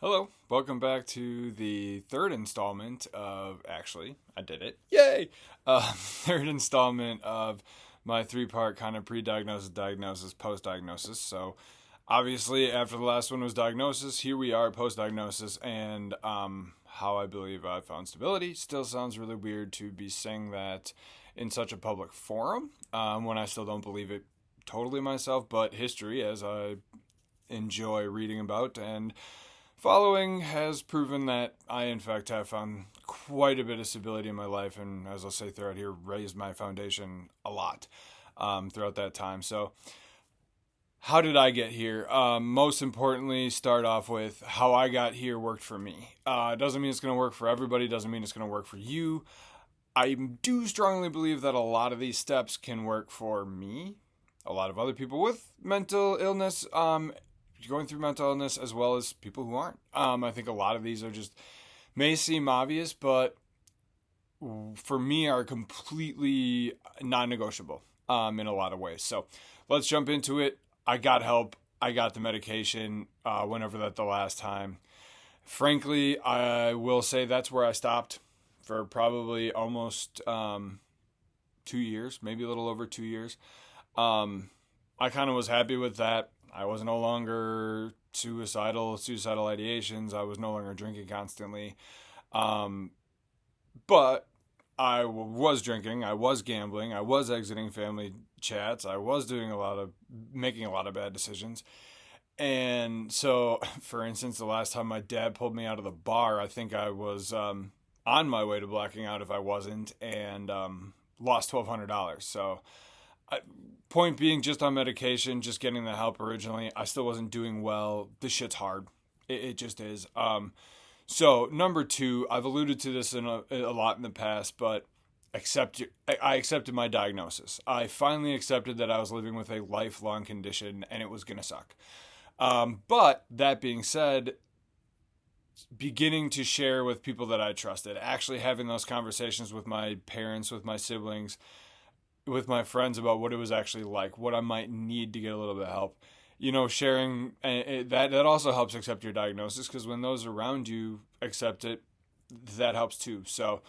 Hello, welcome back to the third installment of, actually, I did it, yay! Third installment of my three-part kind of pre-diagnosis, diagnosis, post-diagnosis. So, obviously, after the last one was diagnosis, here we are, post-diagnosis, and how I believe I found stability. Still sounds really weird to be saying that in such a public forum, when I still don't believe it totally myself, but history, as I enjoy reading about and following, has proven that I, in fact, have found quite a bit of stability in my life, and as I'll say throughout here, raised my foundation a lot throughout that time. So, how did I get here? Most importantly, start off with how I got here worked for me. Doesn't mean it's going to work for everybody, doesn't mean it's going to work for you. I do strongly believe that a lot of these steps can work for me, a lot of other people with mental illness, going through mental illness, as well as people who aren't. I think a lot of these are just, may seem obvious, but for me are completely non-negotiable in a lot of ways. So let's jump into it. I got help. I got the medication. Went over that the last time. Frankly, I will say that's where I stopped for probably almost 2 years, maybe a little over 2 years. I kind of was happy with that. I was no longer suicidal ideations. I was no longer drinking constantly. But I was drinking. I was gambling. I was exiting family chats. I was making a lot of bad decisions. And so, for instance, the last time my dad pulled me out of the bar, I think I was on my way to blacking out if I wasn't, and lost $1,200. So, point being, just on medication, just getting the help originally, I still wasn't doing well. This shit's hard. It just is. So, number two, I've alluded to this a lot in the past, but I accepted my diagnosis. I finally accepted that I was living with a lifelong condition and it was going to suck. But that being said, beginning to share with people that I trusted, actually having those conversations with my parents, with my siblings, with my friends about what it was actually like, what I might need to get a little bit of help. Sharing, that also helps accept your diagnosis, because when those around you accept it, that helps too. So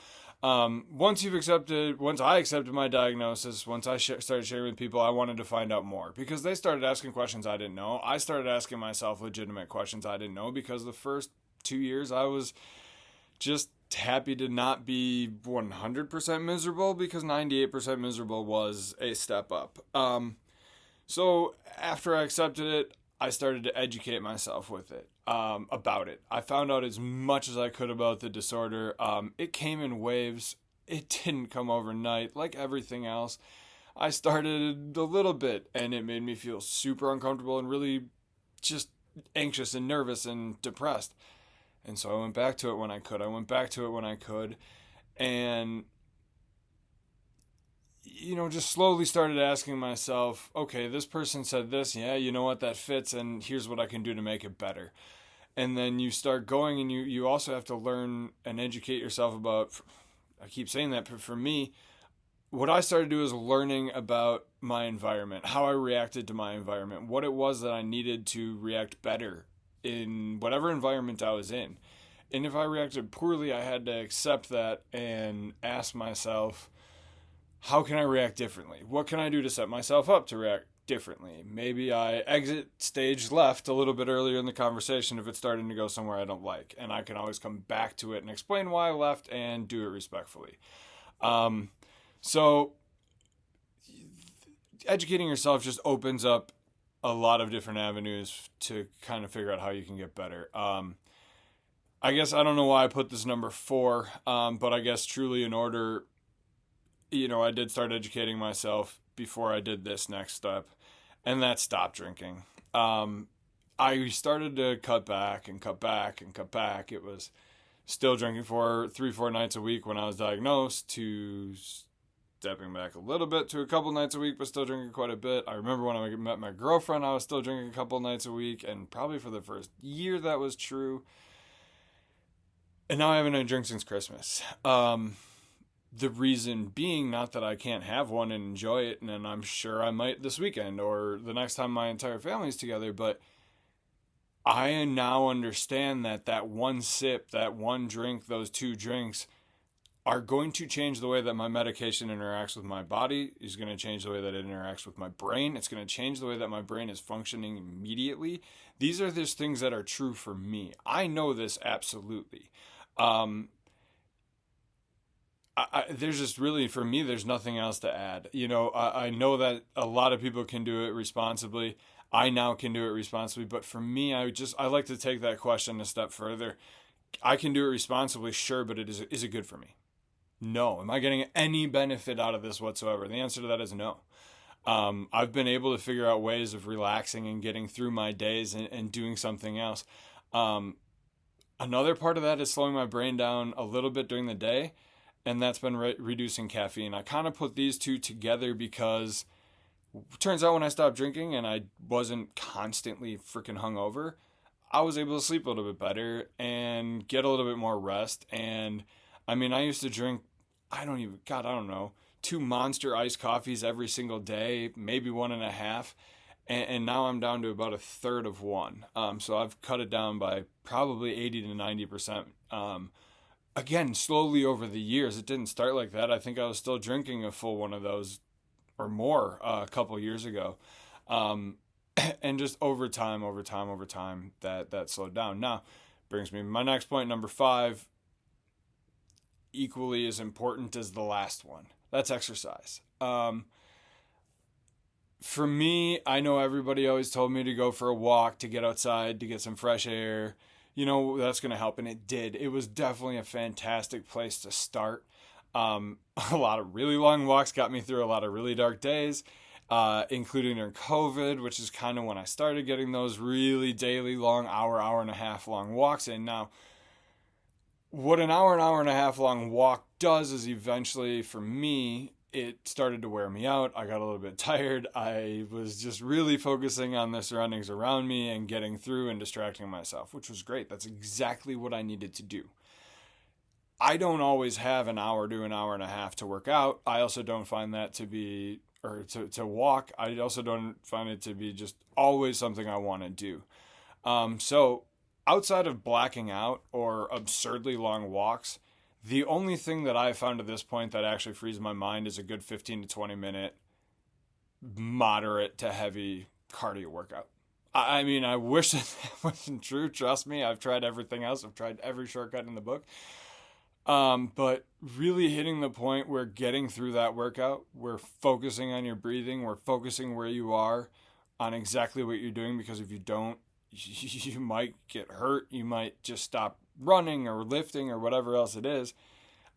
once I accepted my diagnosis, once I started sharing with people, I wanted to find out more, because they started asking questions I didn't know. I started asking myself legitimate questions I didn't know, because the first 2 years I was just happy to not be 100% miserable, because 98% miserable was a step up. So after I accepted it, I started to educate myself with it, about it. I found out as much as I could about the disorder. It came in waves. It didn't come overnight like everything else. I started a little bit and it made me feel super uncomfortable and really just anxious and nervous and depressed. And so I went back to it when I could. And, just slowly started asking myself, okay, this person said this. Yeah, you know what? That fits. And here's what I can do to make it better. And then you start going, and you also have to learn and educate yourself about, I keep saying that, but for me, what I started to do is learning about my environment, how I reacted to my environment, what it was that I needed to react better in whatever environment I was in. And if I reacted poorly, I had to accept that and ask myself, how can I react differently? What can I do to set myself up to react differently? Maybe I exit stage left a little bit earlier in the conversation if it's starting to go somewhere I don't like. And I can always come back to it and explain why I left and do it respectfully. So educating yourself just opens up a lot of different avenues to kind of figure out how you can get better. I guess I don't know why I put this number 4, but I guess truly in order, I did start educating myself before I did this next step, and that's stop drinking. I started to cut back and cut back and cut back. It was still drinking for 3-4 nights a week when I was diagnosed, to stepping back a little bit to a couple nights a week, but still drinking quite a bit. I remember when I met my girlfriend, I was still drinking a couple nights a week, and probably for the first year that was true. And now I haven't had a drink since Christmas. The reason being, not that I can't have one and enjoy it, and I'm sure I might this weekend or the next time my entire family's together, but I now understand that that one sip, that one drink, those two drinks are going to change the way that my medication interacts with my body, is going to change the way that it interacts with my brain. It's going to change the way that my brain is functioning immediately. These are just things that are true for me. I know this absolutely. Um, there's just really, for me, there's nothing else to add. I know that a lot of people can do it responsibly. I now can do it responsibly, but for me, I like to take that question a step further. I can do it responsibly, sure, but is it good for me? No. Am I getting any benefit out of this whatsoever? The answer to that is no. I've been able to figure out ways of relaxing and getting through my days and doing something else. Um, Another part of that is slowing my brain down a little bit during the day, and that's been reducing caffeine. I kind of put these two together because it turns out when I stopped drinking and I wasn't constantly freaking hungover, I was able to sleep a little bit better and get a little bit more rest. And I mean, I used to drink, I don't know, two monster iced coffees every single day, maybe one and a half. And now I'm down to about a third of one. So I've cut it down by probably 80 to 90%. Again, slowly over the years. It didn't start like that. I think I was still drinking a full one of those or more a couple years ago. Um, and just over time, that slowed down. Now, brings me to my next point, number 5, equally as important as the last one. That's exercise. For me, I know everybody always told me to go for a walk, to get outside, to get some fresh air. That's going to help. And it did. It was definitely a fantastic place to start. A lot of really long walks got me through a lot of really dark days, including during COVID, which is kind of when I started getting those really daily long, hour and a half long walks in. Now, what an hour and a half long walk does is eventually, for me, it started to wear me out. I got a little bit tired. I was just really focusing on the surroundings around me and getting through and distracting myself, which was great. That's exactly what I needed to do. I don't always have an hour to an hour and a half to work out. I also don't find that to be, or to walk. I also don't find it to be just always something I want to do. So outside of blacking out or absurdly long walks, the only thing that I've found at this point that actually frees my mind is a good 15 to 20 minute moderate to heavy cardio workout. I mean, I wish that wasn't true. Trust me, I've tried everything else. I've tried every shortcut in the book. But really hitting the point where getting through that workout, we're focusing on your breathing, we're focusing where you are on exactly what you're doing, because if you don't, you might get hurt. You might just stop running or lifting or whatever else it is.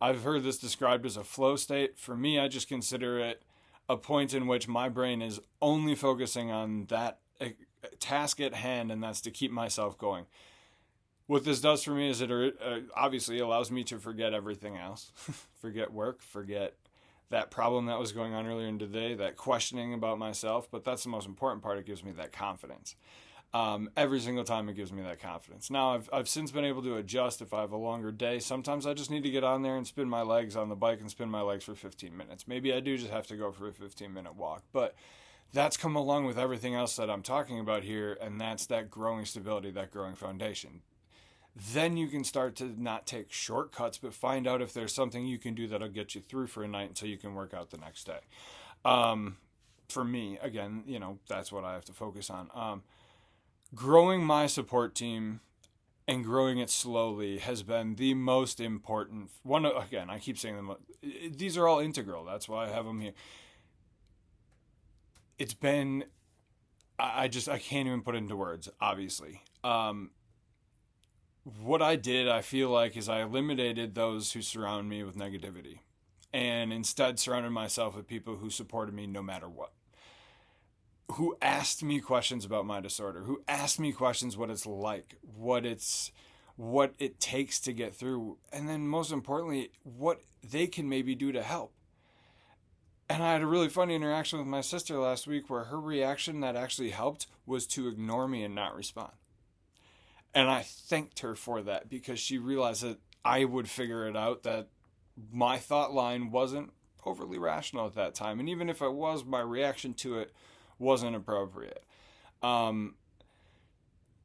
I've heard this described as a flow state. For me, I just consider it a point in which my brain is only focusing on that task at hand, and that's to keep myself going. What this does for me is it obviously allows me to forget everything else. Forget work, forget that problem that was going on earlier in the day, that questioning about myself. But that's the most important part. It gives me that confidence. Every single time it gives me that confidence. Now, I've since been able to adjust if I have a longer day. Sometimes I just need to get on there and spin my legs on the bike and spin my legs for 15 minutes. Maybe I do just have to go for a 15-minute walk. But that's come along with everything else that I'm talking about here, and that's that growing stability, that growing foundation. Then you can start to not take shortcuts, but find out if there's something you can do that'll get you through for a night until you can work out the next day. For me, again, that's what I have to focus on. Growing my support team and growing it slowly has been the most important one. Again, I keep saying them. These are all integral. That's why I have them here. It's been, I can't even put it into words, obviously. What I did, I feel like, is I eliminated those who surround me with negativity and instead surrounded myself with people who supported me no matter what. Who asked me questions about my disorder, who asked me questions what it's like, what it takes to get through, and then most importantly, what they can maybe do to help. And I had a really funny interaction with my sister last week where her reaction that actually helped was to ignore me and not respond. And I thanked her for that, because she realized that I would figure it out, that my thought line wasn't overly rational at that time. And even if it was, my reaction to it wasn't appropriate.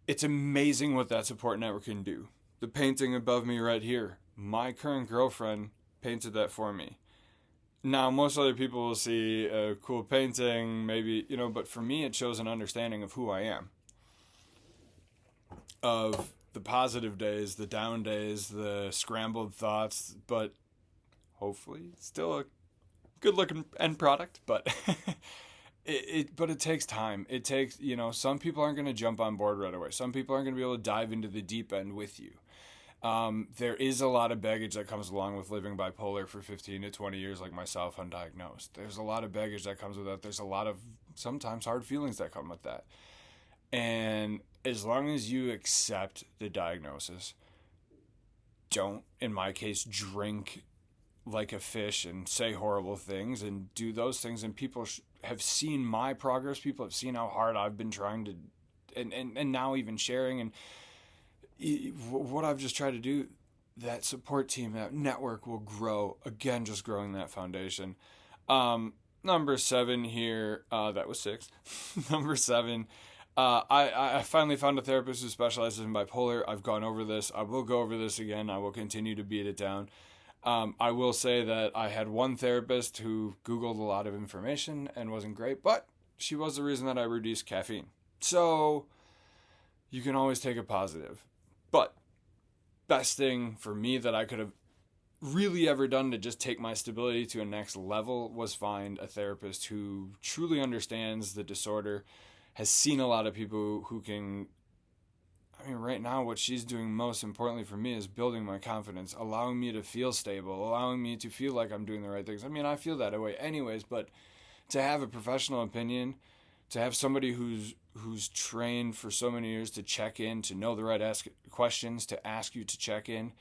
It's It's amazing what that support network can do. The painting above me right here, my current girlfriend painted that for me. Now, most other people will see a cool painting, maybe, but for me, it shows an understanding of who I am, of the positive days, the down days, the scrambled thoughts, but hopefully still a good looking end product. But it takes time. It takes, some people aren't going to jump on board right away. Some people aren't going to be able to dive into the deep end with you. There is a lot of baggage that comes along with living bipolar for 15 to 20 years like myself, undiagnosed. There's a lot of baggage that comes with that. There's a lot of sometimes hard feelings that come with that. And as long as you accept the diagnosis, don't, in my case, drink like a fish and say horrible things and do those things. And people have seen my progress. People have seen how hard I've been trying to, and now even sharing and what I've just tried to do. That support team, that network will grow. Again, just growing that foundation. Number 7 here, that was 6. Number 7, I finally found a therapist who specializes in bipolar. I've gone over this. I will go over this again. I will continue to beat it down. I will say that I had one therapist who Googled a lot of information and wasn't great, but she was the reason that I reduced caffeine. So you can always take a positive. But best thing for me that I could have really ever done to just take my stability to a next level was find a therapist who truly understands the disorder, has seen a lot of people who can, right now what she's doing most importantly for me is building my confidence, allowing me to feel stable, allowing me to feel like I'm doing the right things. I feel that way anyways, but to have a professional opinion, to have somebody who's trained for so many years to check in, to know the right questions, to ask you to check in,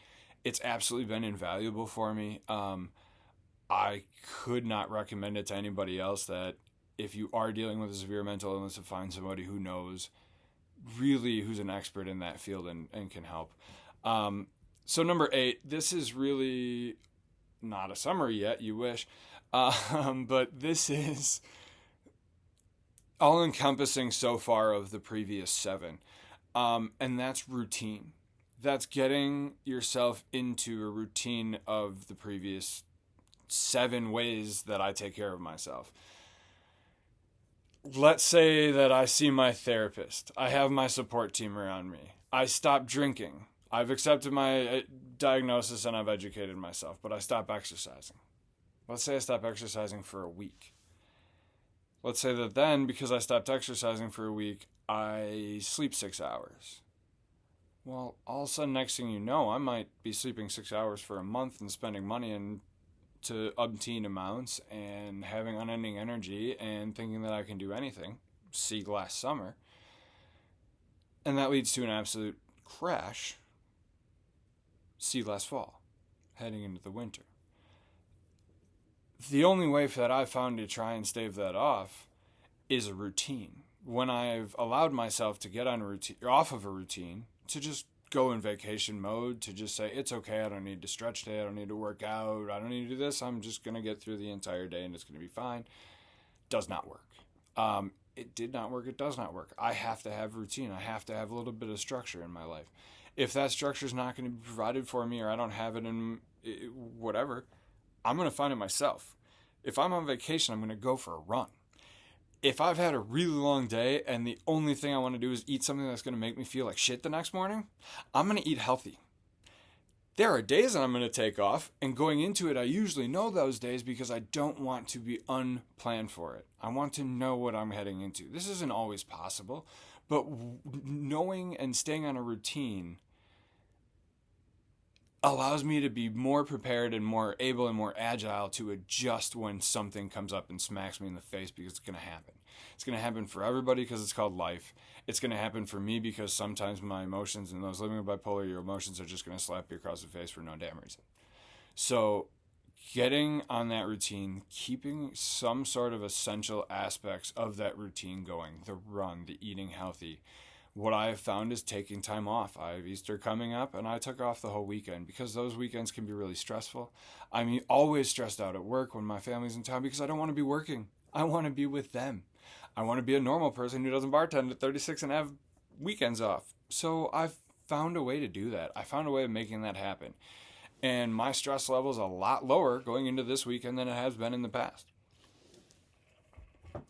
it's absolutely been invaluable for me. I could not recommend it to anybody else that if you are dealing with a severe mental illness, to find somebody who knows, really who's an expert in that field and can help. So number 8, this is really not a summary yet, you wish, but this is all-encompassing so far of the previous 7, and that's routine. That's getting yourself into a routine of the previous 7 ways that I take care of myself. Let's say that I see my therapist. I have my support team around me. I stop drinking. I've accepted my diagnosis and I've educated myself, but I stop exercising. Let's say I stop exercising for a week. Let's say that then, because I stopped exercising for a week, I sleep 6 hours. Well, all of a sudden, next thing you know, I might be sleeping 6 hours for a month and spending money to umpteen amounts and having unending energy and thinking that I can do anything. See last summer. And that leads to an absolute crash. See last fall, heading into the winter. The only way that I've found to try and stave that off is a routine. When I've allowed myself to get on a routine, off of a routine, to just go in vacation mode, to just say, it's okay, I don't need to stretch today, I don't need to work out, I don't need to do this, I'm just going to get through the entire day and it's going to be fine, does not work. It did not work, it does not work. I have to have routine, I have to have a little bit of structure in my life. If that structure is not going to be provided for me or I don't have it in whatever, I'm going to find it myself. If I'm on vacation, I'm going to go for a run. If I've had a really long day and the only thing I want to do is eat something that's going to make me feel like shit the next morning, I'm going to eat healthy. There are days that I'm going to take off, and going into it, I usually know those days because I don't want to be unplanned for it. I want to know what I'm heading into. This isn't always possible, but knowing and staying on a routine allows me to be more prepared and more able and more agile to adjust when something comes up and smacks me in the face, because it's going to happen. It's going to happen for everybody because it's called life. It's going to happen for me because sometimes my emotions, and those living with bipolar, your emotions are just going to slap you across the face for no damn reason. So getting on that routine, keeping some sort of essential aspects of that routine going, the run, the eating healthy. What I have found is taking time off. I have Easter coming up, and I took off the whole weekend because those weekends can be really stressful. I'm always stressed out at work when my family's in town because I don't want to be working. I want to be with them. I want to be a normal person who doesn't bartend at 36 and have weekends off. So I've found a way to do that. I found a way of making that happen. And my stress level is a lot lower going into this weekend than it has been in the past.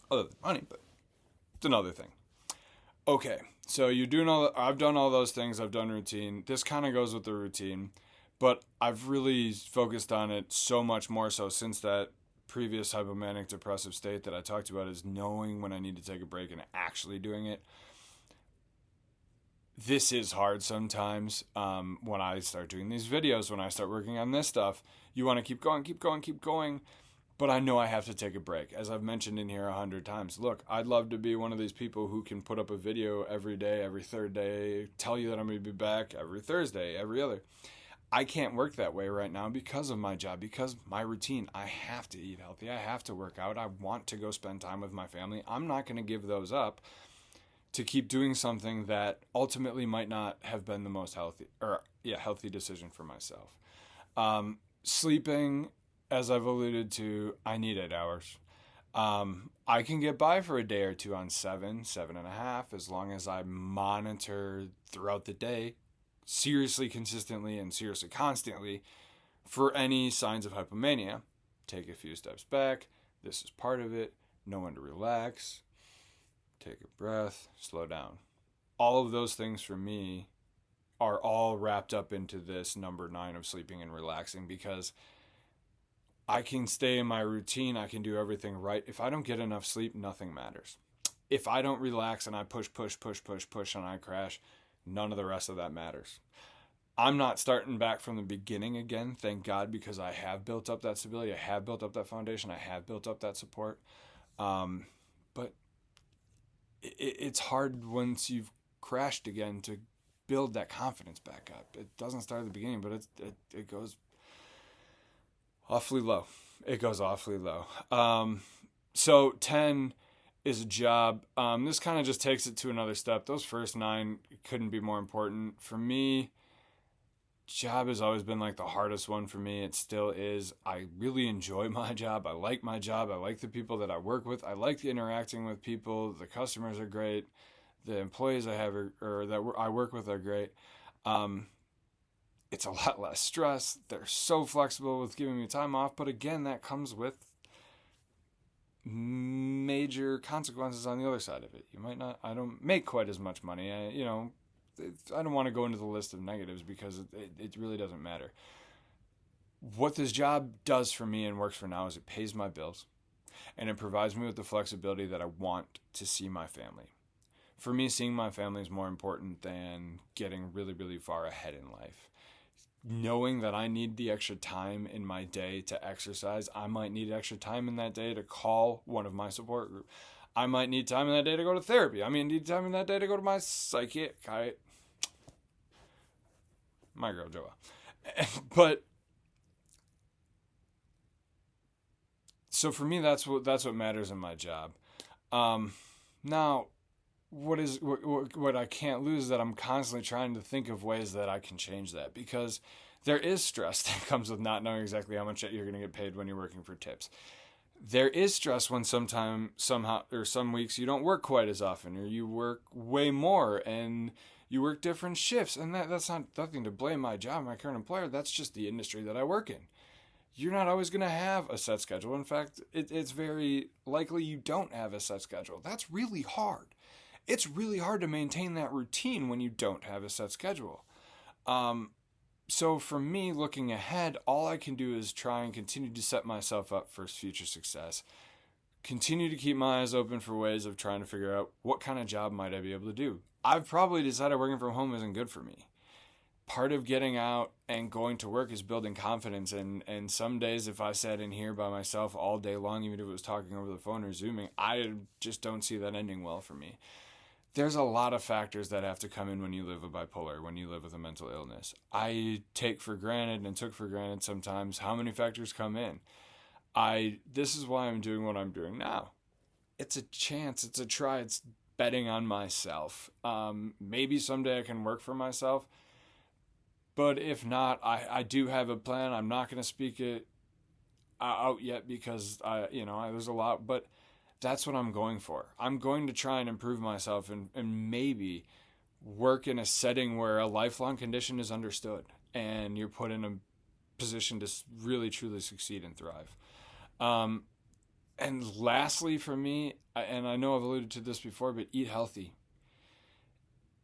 Other than money, but it's another thing. Okay, so you're doing I've done all those things. I've done routine. This kind of goes with the routine, but I've really focused on it so much more so since that previous hypomanic depressive state that I talked about, is knowing when I need to take a break and actually doing it. This is hard sometimes. When I start doing these videos, when I start working on this stuff, you want to keep going, keep going, keep going. But I know I have to take a break. As I've mentioned in here 100 times, look, I'd love to be one of these people who can put up a video every day, every third day, tell you that I'm going to be back every Thursday, every other. I can't work that way right now because of my job, because my routine. I have to eat healthy. I have to work out. I want to go spend time with my family. I'm not going to give those up to keep doing something that ultimately might not have been the most healthy decision for myself. Sleeping, as I've alluded to, I need 8 hours. I can get by for a day or two on 7.5, as long as I monitor throughout the day, seriously, consistently, and seriously, constantly, for any signs of hypomania. Take a few steps back. This is part of it. Know when to relax. Take a breath. Slow down. All of those things for me are all wrapped up into this number 9 of sleeping and relaxing, because I can stay in my routine. I can do everything right. If I don't get enough sleep, nothing matters. If I don't relax and I push, and I crash, none of the rest of that matters. I'm not starting back from the beginning again, thank God, because I have built up that stability. I have built up that foundation. I have built up that support. But it's hard once you've crashed again to build that confidence back up. It doesn't start at the beginning, but it goes awfully low. It goes awfully low. So 10 is a job. This kind of just takes it to another step. Those first 9 couldn't be more important. For me, job has always been like the hardest one for me. It still is. I really enjoy my job. I like my job. I like the people that I work with. I like interacting with people. The customers are great. The employees I have I work with are great. It's a lot less stress. They're so flexible with giving me time off. But again, that comes with major consequences on the other side of it. I don't make quite as much money. I don't want to go into the list of negatives because it really doesn't matter. What this job does for me and works for now is it pays my bills, and it provides me with the flexibility that I want to see my family. For me, seeing my family is more important than getting really, really far ahead in life. Knowing that I need the extra time in my day to exercise, I might need extra time in that day to call one of my support group. I might need time in that day to go to therapy. I need time in that day to go to my psychiatrist. My girl Joa. But so for me, that's what matters in my job. Now, what I can't lose is that I'm constantly trying to think of ways that I can change that, because there is stress that comes with not knowing exactly how much you're going to get paid when you're working for tips. There is stress when some weeks you don't work quite as often, or you work way more and you work different shifts. And that's nothing to blame my job, my current employer. That's just the industry that I work in. You're not always going to have a set schedule. In fact, it's very likely you don't have a set schedule. That's really hard. It's really hard to maintain that routine when you don't have a set schedule. So for me, looking ahead, all I can do is try and continue to set myself up for future success. Continue to keep my eyes open for ways of trying to figure out what kind of job might I be able to do. I've probably decided working from home isn't good for me. Part of getting out and going to work is building confidence. And some days, if I sat in here by myself all day long, even if it was talking over the phone or Zooming, I just don't see that ending well for me. There's a lot of factors that have to come in when you live with bipolar, when you live with a mental illness. I take for granted and took for granted sometimes how many factors come in. This is why I'm doing what I'm doing now. It's a chance. It's a try. It's betting on myself. Maybe someday I can work for myself. But if not, I do have a plan. I'm not going to speak it out yet because there's a lot, but that's what I'm going for. I'm going to try and improve myself and maybe work in a setting where a lifelong condition is understood and you're put in a position to really truly succeed and thrive. And lastly for me, and I know I've alluded to this before, but eat healthy.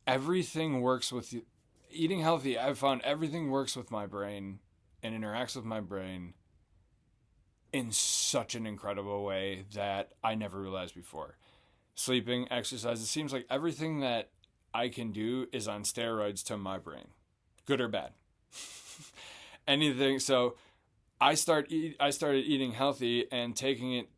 Everything works with you. Eating healthy, I've found everything works with my brain and interacts with my brain in such an incredible way that I never realized before. Sleeping, exercise, it seems like everything that I can do is on steroids to my brain, good or bad. Anything. So I started eating healthy and taking it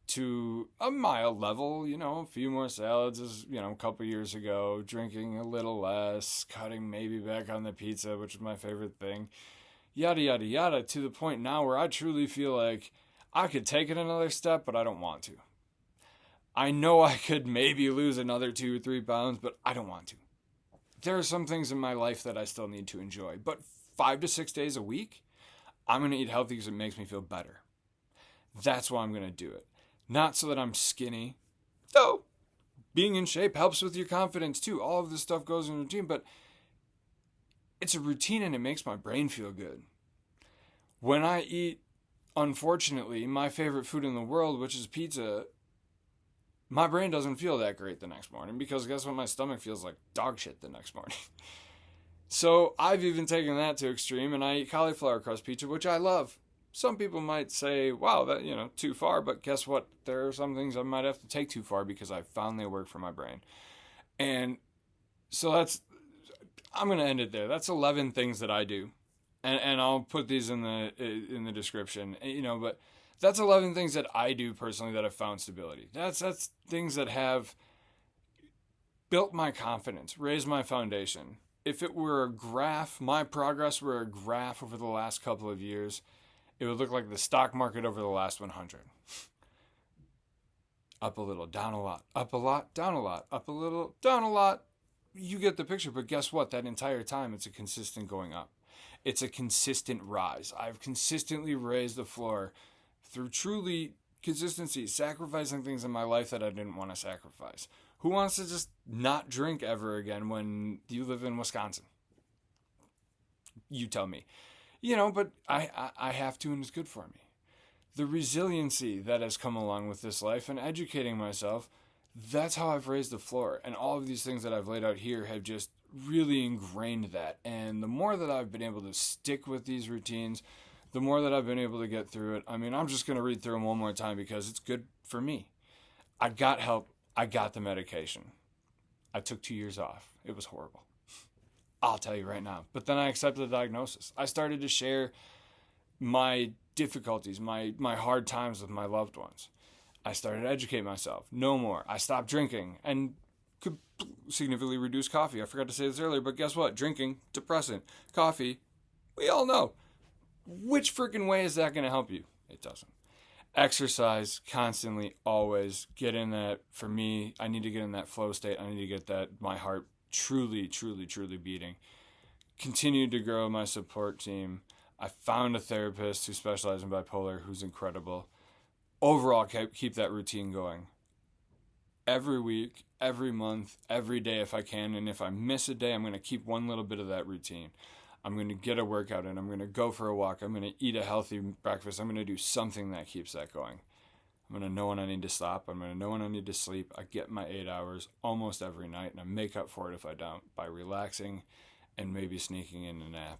to a mild level, a few more salads as, a couple years ago, drinking a little less, cutting maybe back on the pizza, which is my favorite thing, yada, yada, yada, to the point now where I truly feel like I could take it another step, but I don't want to. I know I could maybe lose another 2 or 3 pounds, but I don't want to. There are some things in my life that I still need to enjoy, but 5 to 6 days a week, I'm going to eat healthy because it makes me feel better. That's why I'm going to do it. Not so that I'm skinny, though being in shape helps with your confidence too. All of this stuff goes in routine, but it's a routine and it makes my brain feel good. When I eat, unfortunately, my favorite food in the world, which is pizza, my brain doesn't feel that great the next morning because guess what? My stomach feels like dog shit the next morning. So I've even taken that to extreme and I eat cauliflower crust pizza, which I love. Some people might say, wow, that, too far, but guess what? There are some things I might have to take too far because I found they work for my brain. And so I'm going to end it there. That's 11 things that I do. And I'll put these in the description, but that's 11 things that I do personally that have found stability. That's things that have built my confidence, raised my foundation. If it were a graph, my progress were a graph over the last couple of years, it would look like the stock market over the last 100. Up a little, down a lot, up a lot, down a lot, up a little, down a lot. You get the picture, but guess what? That entire time, it's a consistent going up. It's a consistent rise. I've consistently raised the floor through truly consistency, sacrificing things in my life that I didn't want to sacrifice. Who wants to just not drink ever again when you live in Wisconsin? You tell me. But I have to and it's good for me. The resiliency that has come along with this life and educating myself, that's how I've raised the floor. And all of these things that I've laid out here have just really ingrained that. And the more that I've been able to stick with these routines, the more that I've been able to get through it. I mean, I'm just going to read through them one more time because it's good for me. I got help. I got the medication. I took 2 years off. It was horrible. I'll tell you right now. But then I accepted the diagnosis. I started to share my difficulties, my hard times with my loved ones. I started to educate myself. No more. I stopped drinking and could significantly reduce coffee. I forgot to say this earlier, but guess what? Drinking, depressant. Coffee, we all know. Which freaking way is that going to help you? It doesn't. Exercise constantly, always. Get in that. For me, I need to get in that flow state. I need to get that, my heart truly, truly, truly beating. Continued to grow my support team. I found a therapist who specializes in bipolar who's incredible. Overall, keep that routine going. Every week, every month, every day if I can. And if I miss a day, I'm going to keep one little bit of that routine. I'm going to get a workout in. I'm going to go for a walk. I'm going to eat a healthy breakfast. I'm going to do something that keeps that going. I'm going to know when I need to stop. I'm going to know when I need to sleep. I get my 8 hours almost every night, and I make up for it if I don't by relaxing and maybe sneaking in a nap.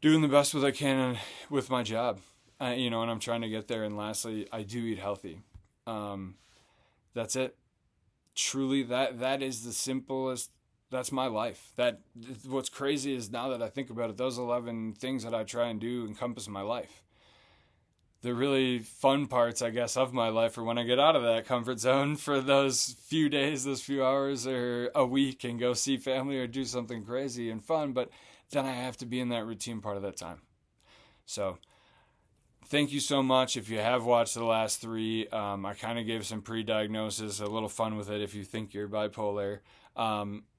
Doing the best I can with my job, and I'm trying to get there. And lastly, I do eat healthy. That's it. Truly, that is the simplest. That's my life. What's crazy is now that I think about it, those 11 things that I try and do encompass my life. The really fun parts, I guess, of my life are when I get out of that comfort zone for those few days, those few hours, or a week and go see family or do something crazy and fun. But then I have to be in that routine part of that time. So thank you so much. If you have watched the last 3, I kind of gave some pre-diagnosis, a little fun with it if you think you're bipolar.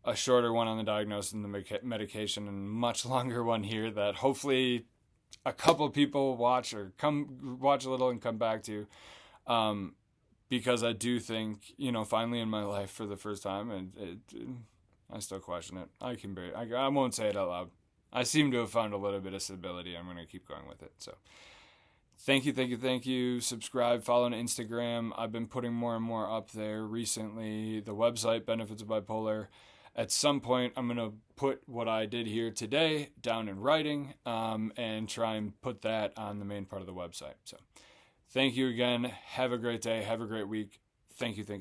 A shorter one on the diagnosis and the medication, and a much longer one here that hopefully a couple people watch or come watch a little and come back to, because I do think, finally in my life for the first time, and I still question it. I won't say it out loud. I seem to have found a little bit of stability. I'm going to keep going with it. So thank you, thank you, thank you. Subscribe, follow on Instagram. I've been putting more and more up there recently. The website, Benefits of Bipolar. At some point, I'm going to put what I did here today down in writing and try and put that on the main part of the website. So thank you again. Have a great day. Have a great week. Thank you. Thank you.